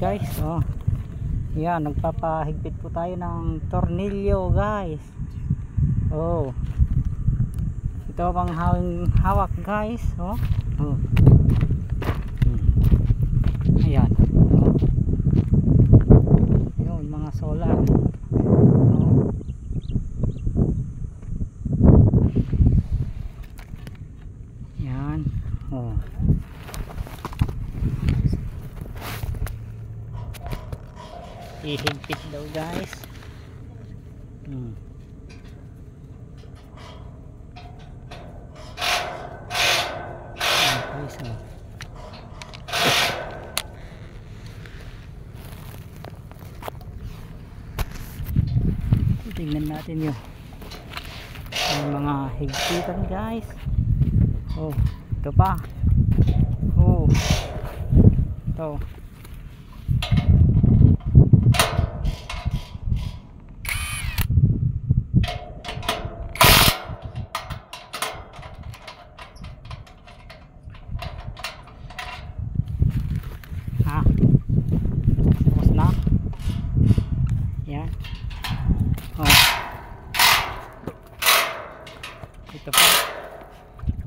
guys. Oh. Yan, nagpapahigpit po tayo ng tornilyo guys. Oh. Ito bang hawak guys. Oh. Oh. Ayan. Oh. Yun, mga solar. Oh. Yan. Oh. Ihigpit daw guys. Guys, oh. Tingnan natin yung mga higpitan guys. Oh, ito pa. Oh, ito. Tapos na. Yan. Oh. Ito pa.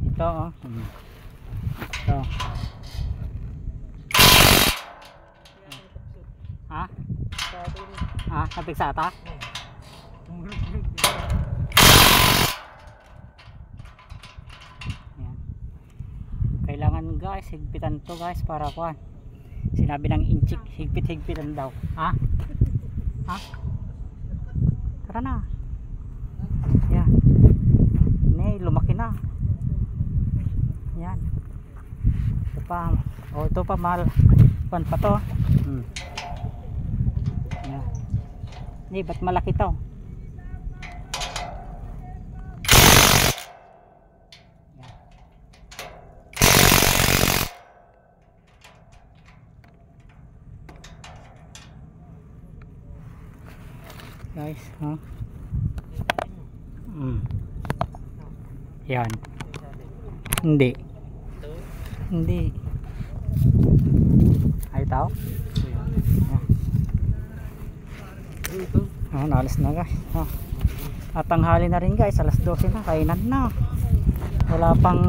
Ito oh. Ito. Ha? Napigsata? Yan. Kailangan guys, higpitan to guys para kuan. Sinabi ng inchik, higpit-higpitan daw. Ha? Tara na. Yan. Lumaki na. Yan. Ito pa. Oh, ito pa mahal. Pan pa to. Yan. Hindi, ba't malaki to? Guys, huh? Yan. Hindi. Ay tao? Nalas na guys. At tanghali na rin guys, alas 12 na, kainan na. Wala pang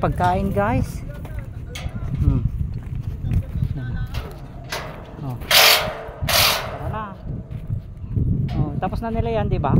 pagkain guys. Tara na. Tapos na nila yan, di ba?